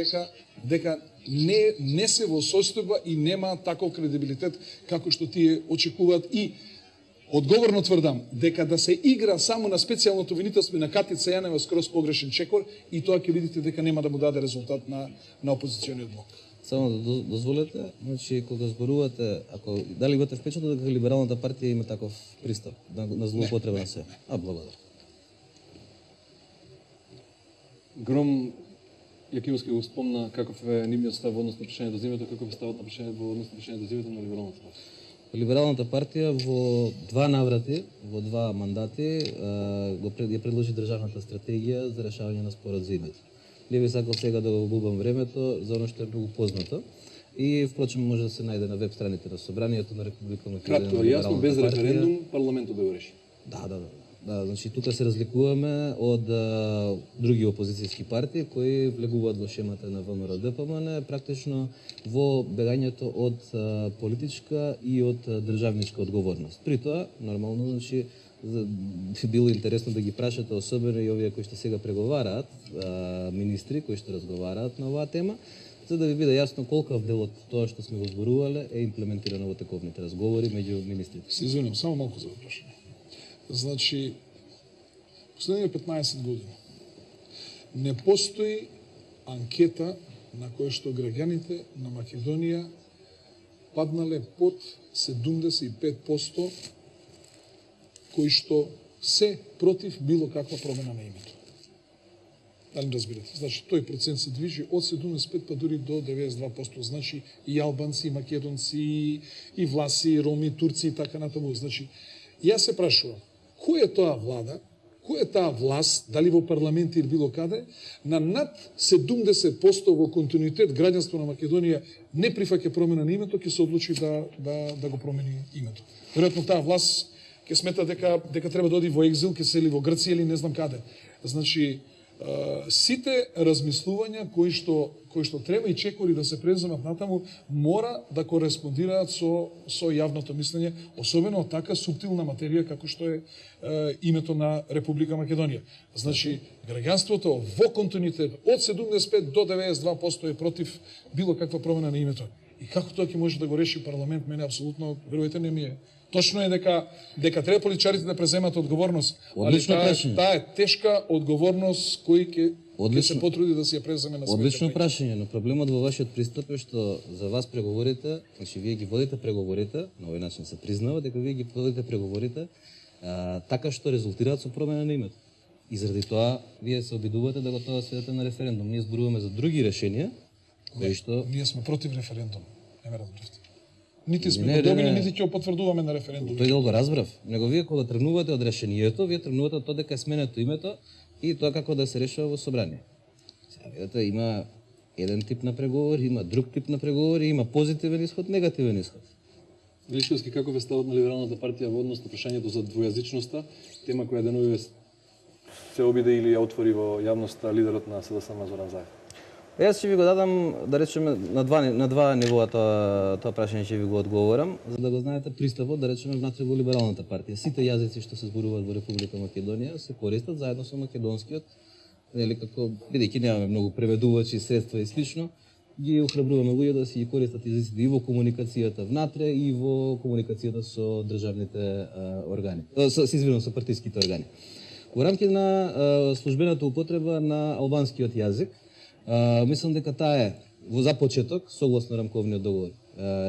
дека не се во состојба и нема таков кредибилитет како што тие очекуваат. И одговорно тврдам дека да се игра само на специјалното винителство и на Катица Јанева скроз погрешен чекор, и тоа ќе видите дека нема да му даде резултат на опозициониот блок. Само да дозволете, значи кога зборувате, ако дали имате впечаток дека либералната партија има таков пристап на злоупотреба на се? Благодарам. Гром Јакимовски го спомна каков е нивниот став во однос на прашањето за името, каков е ставот на прашањето во однос на прашањето за името на либералната партија. Либералната партија во два наврати, во два мандати, ја предложи државната стратегија за решавање на спорот за името. Не би сакал сега да го губам времето за оно што е многу познато. И впрочем може да се најде на веб страните на Собранието на Република Македонија. Кратко и јасно, без референдум, парламентот да го реши. Да, значи тука се разликуваме од други опозицијски партии кои влегуваат во шемата на ВМРО ДПМН, практично во бегањето од политичка и од државничка одговорност. При тоа, нормално, значи, било интересно да ги прашате, особено и овие кои што сега преговараат, министри кои што разговараат на оваа тема, за да ви биде јасно колкав дел од тоа што сме го зборувале е имплементирано во тековните разговори меѓу министрите. Се извинувам, само малку за прашање. Значи, последните 15 години не постои анкета на која што граѓаните на Македонија паднале под 75% кои што се против било каква промена на името. Дали разбирате? Значи, тој процент се движи од 75 па дури до 92%. Значи, и албанци, и македонци, и власи, и роми, турци и така натаму. Значи, јас се прашувам, кој е тоа влада, кој е таа власт, дали во парламент или било каде, на над 70% во континуитет граѓанство на Македонија не прифаќа промена на името, ќе се одлучи да го промени името. Веројатно таа власт ќе смета дека треба да оди во екзил, ќе се или во Грција или не знам каде. Значи, сите размислувања кои што треба и чекори да се преземат натаму мора да кореспондираат со јавното мислење, особено од така суптилна материја како што е името на Република Македонија. Значи, граѓанството во континуитет од 75 до 92% е против било каква промена на името. И како тоа ќе може да го реши парламент, мене апсолутно, верувате, не ми е. Точно е дека треба политичарите да преземат одговорност. Одлично прашање. Таа е тешка одговорност кој ќе се потруди да се ја преземе на своите. Одлично прашање, но проблемот во вашиот пристап е што за вас преговорите, значи вие ги водите преговорите, на овој начин се признава дека вие ги водите преговорите така што резултираат со промена на името. И заради тоа вие се обидувате да го тоа сведете на референдум. Ние зборуваме за други решенија кои што ние сме против референдум. Не ме разбравте. Нити сме го добили, нити ќе го потврдуваме на референдум. Тој дел го разбрав. Него вие кога тргнувате од решението, вие тргнувате од тоа дека е сменето името и тоа како да се решава во собрание. Сега видите, има еден тип на преговори, има друг тип на преговори, има позитивен исход, негативен исход. Величковски, каков е ставот на либералната партија во однос на прашањето за двојазичноста, тема која деновиве се обиде или ја отвори во јавноста лидерот на СДСМ Зоран Заев? Јас ќе ви го дадам, да речеме, на два нивоа тоа прашање ќе ви го одговорам, за да го знаете пристапот, да речеме, внатре во либералната партија. Сите јазици што се зборуваат во Република Македонија се користат заедно со македонскиот, нели како бидејќи немаме многу преведувачи, средства и слично, ги охрабруваме луѓе да си ги користат езиците и во комуникацијата внатре и во комуникацијата со државните органи. Со партиските органи. Во рамките на службената употреба на албанскиот јазик, мислам дека таа е во започеток, согласно рамковниот договор,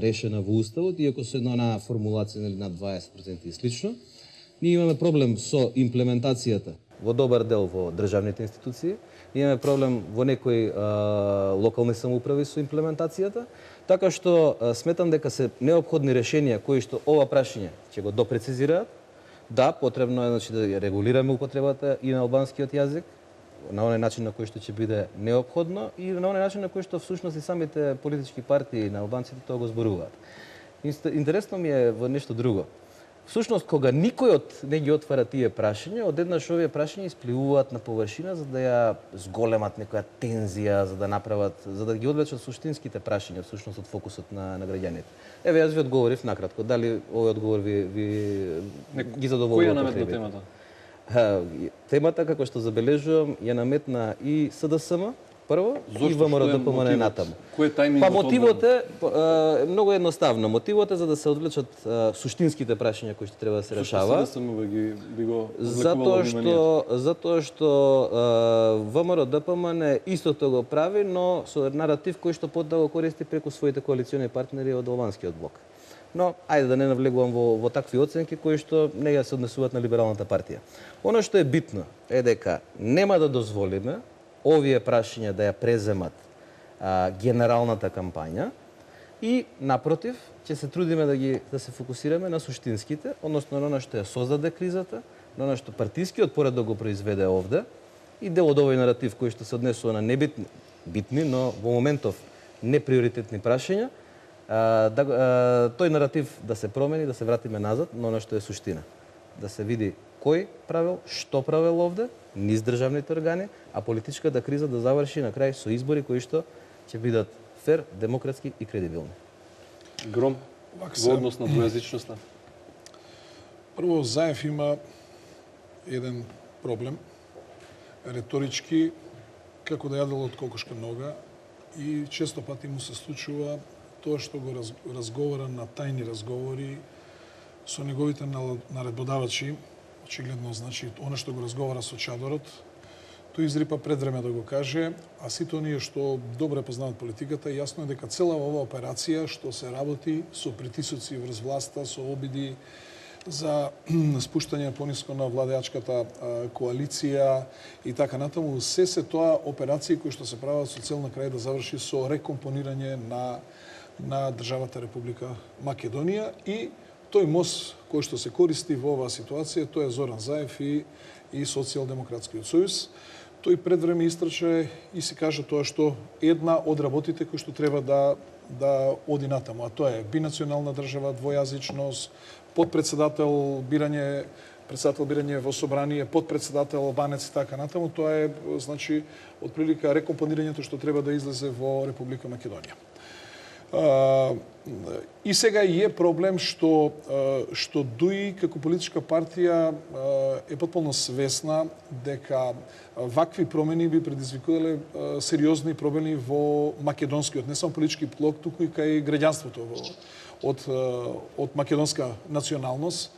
решена во Уставот, иако со една формулација над 20% и слично. Ние имаме проблем со имплементацијата во добар дел во државните институции, имаме проблем во некои локални самоуправи со имплементацијата, така што сметам дека се неопходни решенија кои што ова прашање ќе го допрецизираат. Да, потребно е значи да регулираме употребата и на албанскиот јазик, на оној начин на кој што ќе биде неопходно и на оној начин на кој што всушност и самите политички партии на албанците тоа го зборуваат. Интересно ми е во нешто друго. Всушност, кога никој не ги отвара тие прашања, одеднаш овие прашања испливуваат на површина за да ја зголемат некоја тензија, за да ги одвлечат суштинските прашања, всушност од фокусот на граѓаните. Еве јас ви одговорив накратко, дали овој одговор ви ги задоволува? Кој ја наметна темата? Темата, како што забележувам, ја наметна и СДСМ, прво, и ВМРО ДПМН натаму. Кој е тајмингот? Па мотивот е многу едноставно. Мотивот е за да се одвлечат суштинските прашања кои што треба да се решава. СДСМ би го Затоа што ВМРО ДПМН истото го прави, но со наратив кој што да го користи преку своите коалициони партнери од албанскиот блок. Но, ајде да не навлегувам во такви оценки кои што не ја се однесуваат на либералната партија. Оно што е битно е дека нема да дозволиме овие прашања да ја преземат генералната кампања и, напротив, ќе се трудиме да се фокусираме на суштинските, односно на оно што ја создаде кризата, на оно што партискиот поредок го произведе овде и дел од овој наратив кој што се однесува на битни, но во моментов неприоритетни прашања, тој наратив да се промени, да се вратиме назад на оно што е суштина. Да се види кој правил, што правил овде, низ државните органи, а политичката криза да заврши на крај со избори кои што ќе бидат фер, демократски и кредибилни. Гром, во однос на двојазичноста? Прво, Заев има еден проблем, реторички, како да јадел од кокошка нога, и често пати му се случува тоа што го разговара на тајни разговори со неговите наредбодавачи, очигледно, значи, оно што го разговара со чадорот, тој изрипа пред време да го каже, а сите оние што добре познаваат политиката, јасно е дека цела оваа операција што се работи со притисоци врз власта, со обиди за спуштање пониско на владеачката коалиција и така натаму, се тоа операции кои што се прават со цел на крај да заврши со рекомпонирање на државата Република Македонија и тој мост кој што се користи во оваа ситуација, тој е Зоран Заев и Социјалдемократскиот сојуз. Тој пред време истрче и се каже тоа што една од работите кои што треба да оди натаму, а тоа е бинационална држава, двојазичност, подпредседател бирање во собрание, подпредседател албанец и така натаму, тоа е, значи, отприлика рекомпонирањето што треба да излезе во Република Македонија. И сега и е проблем што ДУИ како политичка партија е потполно свесна дека вакви промени би предизвикувале сериозни проблеми во македонскиот, не само политички блок, туку и кај граѓанството од македонска националност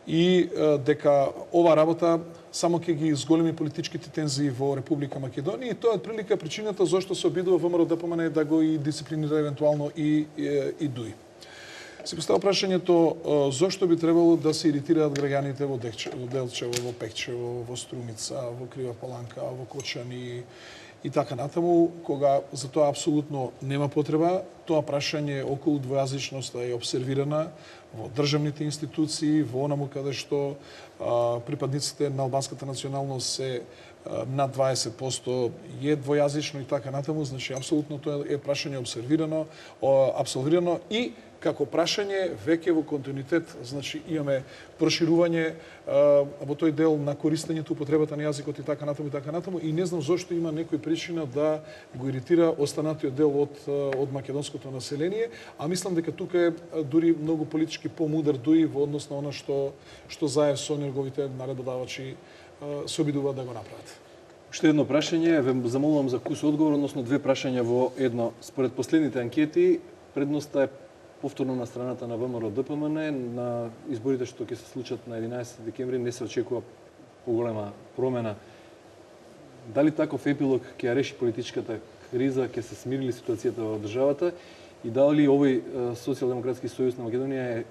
и дека ова работа само ќе ги изголеми политичките тензии во Република Македонија и тоа е прилика причината зошто се обидува ВМРО ДПМН да го и дисциплинира евентуално и ДУИ. Се постава прашањето зошто би требало да се иритираат граѓаните во Делчево, во Пекчево, во Струмица, во Крива Паланка, во Кочани и така натаму, кога за тоа апсолутно нема потреба. Тоа прашање околу двојазичноста е обсервирана во државните институции, во онаму каде што припадниците на албанската националност се над 20% е двојазично и така натаму, значи апсолутно тоа е прашање абсолвирано и како прашање веќе во континуитет, значи имаме проширување во тој дел на користењето, употребата на јазикот и така натаму и не знам зошто има некој причина да го иритира останатиот дел од македонското население, а мислам дека тука е дури многу политички помудар ДУИ во однос на она што Заев со неговите наредбодавачи се обидуваат да го направат. Уште едно прашање, ве замолувам за кус одговор, односно две прашања во едно. Според последните анкети, предноста е повторно на страната на ВМРО ДПМН, на изборите што ќе се случат на 11 декември не се очекува поголема промена. Дали таков епилог ќе ја реши политичката криза, ќе се смири ли ситуацијата во државата и дали овој Социјалдемократски сојуз на Македонија е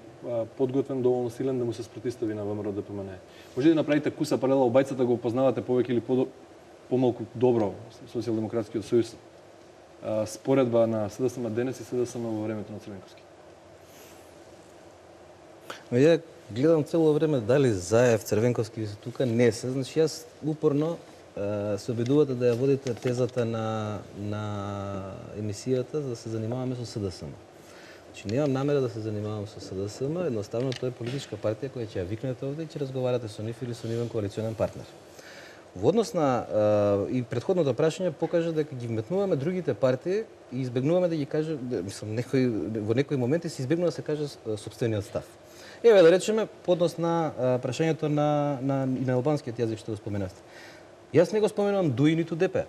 подготвен, доволно силен да му се спротистави на ВМРО ДПМН? Може да направите куса паралела, обајцата го познавате повеќе или помалку добро Социјалдемократскиот сојуз, споредба на СДСМ денес и СДСМ во времето на Црвенковски? Ја гледам цело време дали Заев, Црвенковски се тука, не се. Значи јас упорно се обидувате да ја водите тезата на емисијата за да се занимаваме со СДСМ. Значи немам намера да се занимавам со СДСМ, едноставно тоа е политичка партија која ќе ја викнете овде и ќе разговарате со нив или со нивен коалиционен партнер. Во однос на и претходното прашање покажа дека ги вметнуваме другите партии и избегнуваме да ги каже, мислам, во некои моменти се избегнува да се каже сопствениот став. Еве да речеме по однос на прашањето и на албанскиот јазик што го споменавте. Јас не го споменувам ДУИ ниту ДП.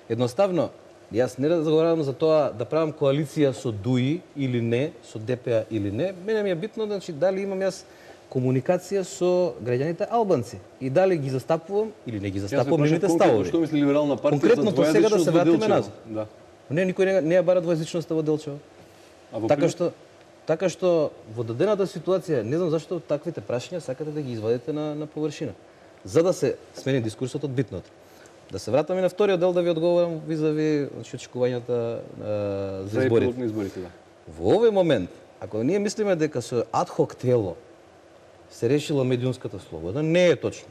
Едноставно, јас не разговарам за тоа да правам коалиција со ДУИ или не, со ДП или не. Мене ми е битно значи дали имам јас комуникација со граѓаните албанци и дали ги застапувам или не ги застапувам нивните ставови. Што мисли либерална партија Конкретно за сега да се двојазичност во вратиме Делчево? назад. Да. Не, никој не ја бара двојазичноста во Делчево. А во Така што во дадената ситуација, не знам зашто таквите прашања сакате да ги извадите на површина. За да се смени дискурсот од битното. Да се вратаме на вториот дел да ви одговорам визави очекувањата за изборите. изборите, да. Во овој момент, ако ние мислиме дека со адхок тело се решила медиумската слобода, не е точно.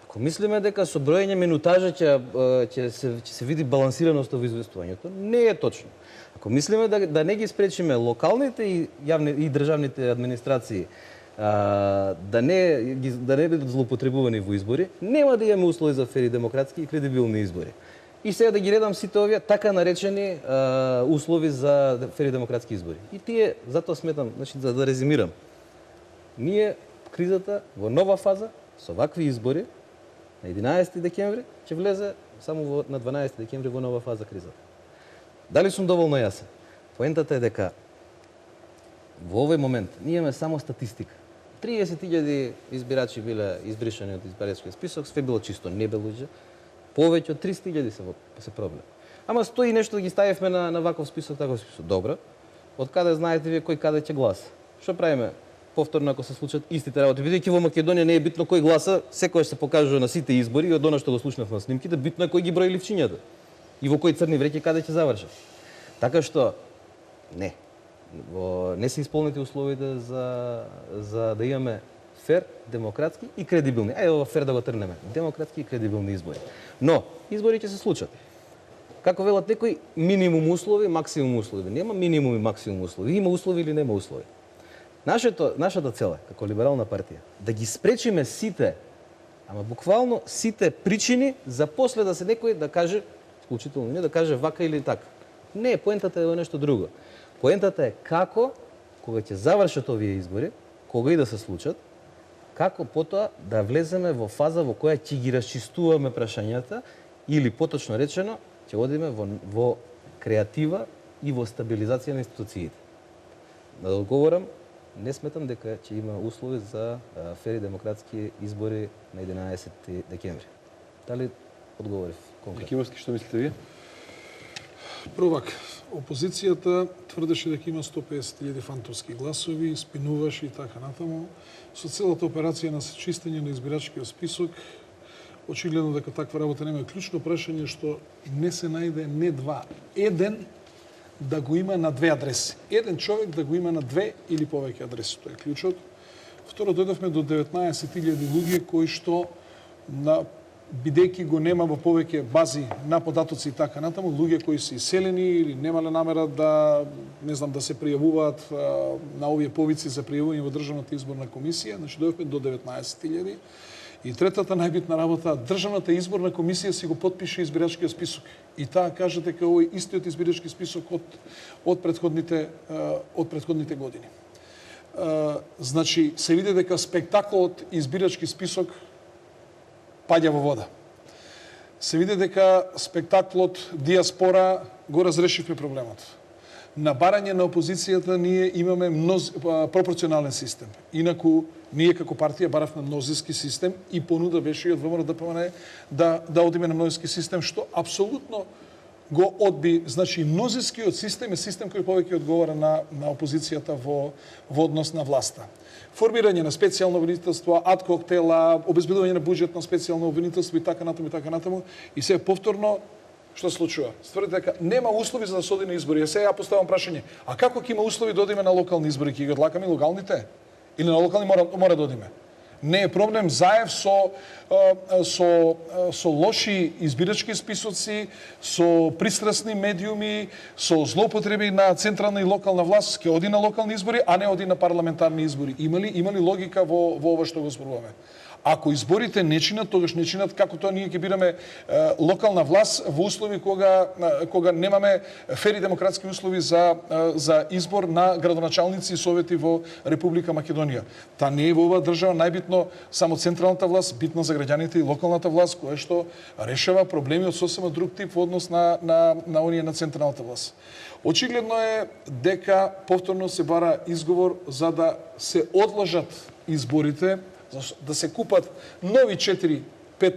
Ако мислиме дека со броење минутажа ќе се види балансираност во известувањето, не е точно. Ако мислиме да не ги спречиме локалните и државните администрации да не бидат злоупотребувани во избори, нема да имаме услови за фери, демократски и кредибилни избори. И сега да ги редам сите овие така наречени услови за фери демократски избори. И тие, затоа сметам, значи за да резимирам, ние кризата во нова фаза со вакви избори на 11 декември ќе влезе само на 12 декември во нова фаза кризата. Дали сум доволно јасен? Поентата е дека во овој момент ние имаме само статистика. 30.000 избирачи биле избришани од избирачкиот список, све било чисто, не бе луѓе. Повеќе од 300.000 се проблем. Ама стои нешто да ги ставивме на ваков список, таков список. Добро. Од каде знаете вие кој каде ќе гласа? Што правиме? Повторно ако се случат истите работи. Бидејќи во Македонија не е битно кој гласа, секој се покажува на сите избори и од она што го слушнав на снимките, битно е кој ги брои ливчињата. И во кој црни вреќи каде ќе завршат. Така што не се исполнети условите за да имаме фер, демократски и кредибилни. Ајде ова фер да го трнеме. Демократски и кредибилни избори. Но избори ќе се случат. Како велат некои минимум услови, максимум услови. Нема минимум и максимум услови. Има услови или нема услови. Нашата цел е, како либерална партија, да ги спречиме сите, ама буквално сите причини за после да се некој да каже, вклучително не да каже вака или така. Не, поентата е нешто друго. Поентата е како, кога ќе завршат овие избори, кога и да се случат, како потоа да влеземе во фаза во која ќе ги расчистуваме прашањата или поточно речено, ќе одиме во креатива и во стабилизација на институциите. Да одговорам, не сметам дека ќе има услови за фери демократски избори на 11 декември. Дали одговорив конкретно? Кимовски, што мислите вие? Провак, опозицијата тврдеше дека има 150.000 фантовски гласови, спинуваше и така натаму. Со целата операција на чистење на избирачкиот список, очигледно дека таква работа нема. Клучно прашање што не се најде не два, еден да го има на две адреси. Еден човек да го има на две или повеќе адреси, тоа е клучот. Второ, дојдовме до 19.000 луѓе кои што бидејќи го нема во повеќе бази на податоци и така натаму, луѓе кои се иселени или немале намера да се пријавуваат на овие повици за пријавување во Државната изборна комисија, значи дојдовме до 19.000. И третата најбитна работа, Државната изборна комисија си го потпише избирачкиот список. И таа каже дека овој истиот избирачки список од претходните години. Значи се види дека спектаклот избирачки список паѓа во вода. Се види дека спектаклот диаспора го разрешивме проблемот. На барање на опозицијата ние имаме пропорционален систем. Инаку ние како партија баравме мнозински систем и понуда беше и од ВМРО-ДПМН да одиме на мнозински систем, што апсолутно го одби. Значи мнозинскиот систем е систем кој повеќе одговара на опозицијата во однос на власта. Формирање на специјално обвинителство, ад-хок тела, обезбедување на буџет на специјално обвинителство и така натаму. И сега повторно што се случува? Стврдите дека нема услови за да се оди на избори. Сега ја поставам прашање, а како ќе има услови да одиме на локални избори? Ќе ги одлакаме логалните? Или на локални мора да одиме? Не е проблем заев со лоши избирачки списоци, со пристрасни медиуми, со злоупотреби на централна и локална власт, ќе оди на локални избори, а не оди на парламентарни избори. Има ли логика во ова што го зборуваме? Ако изборите не чинат, тогаш не чинат како тоа ние ќе бираме локална власт во услови кога немаме фери демократски услови за избор на градоначалници и совети во Република Македонија. Та не е во оваа држава најбитно само централната власт, битна за граѓаните и локалната власт која што решава проблеми од сосема друг тип во однос на оние на централната власт. Очигледно е дека повторно се бара изговор за да се одложат изборите, да се купат нови 4-5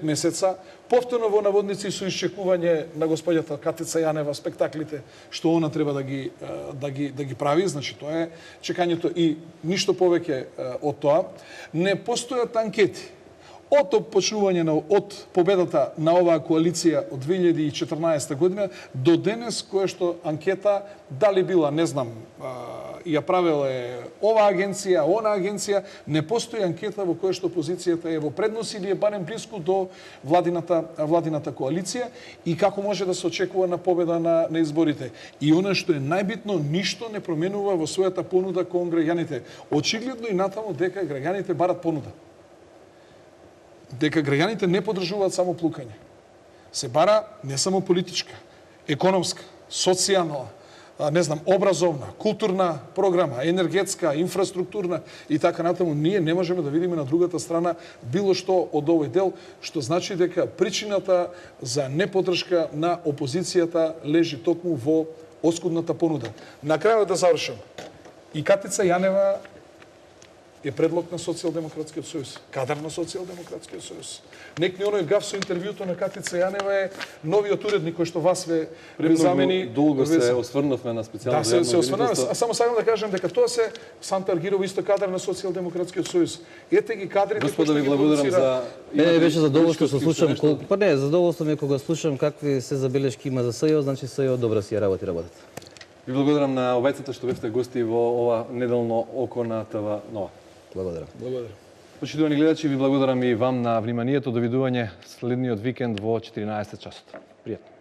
месеца, повторно во наводници со исчекување на господјата Катица Јанева спектаклите што она треба да ги прави, значи тоа е чекањето и ништо повеќе од тоа. Не постојат анкети од од победата на оваа коалиција од 2014 година до денес, која што анкета дали била, не знам, ја правила оваа агенција, она агенција, не постои анкета во која што опозицијата е во предност или е барем близко до владината коалиција и како може да се очекува на победа на изборите. И она што е најбитно, ништо не променува во својата понуда кон граѓаните. Очигледно и натаму дека граѓаните барат понуда. Дека граѓаните не подржуваат само плукање. Се бара не само политичка, економска, социјална, не знам, образовна, културна програма, енергетска, инфраструктурна и така натаму. Ние не можеме да видиме на другата страна било што од овој дел, што значи дека причината за неподршка на опозицијата лежи токму во оскудната понуда. На крајот да завршам. И Катица Јанева е предлог на Социјалдемократскиот сојуз, кадар на Социјалдемократскиот сојуз. Нек ни оној гаф со интервјуто на Катица Јанева е новиот уредник кој што вас ве замени. Долго се осврнавме на специјално да, се осврнавме. А само сакам да кажам дека тоа се Санта Аргирова исто кадар на Социјалдемократскиот сојуз. Ете ги кадрите кои што ги благодарам за беше задоволство што слушам па не, задоволство ми кога слушам какви се забелешки има за СЈО, значи СЈО добра си ја работат. Ви благодарам на обајцата што бевте гости во ова неделно око на ТВ Нова. Благодарам. Почитувани гледачи, ви благодарам и вам на вниманието. Довидување следниот викенд во 14 часот. Пријатно.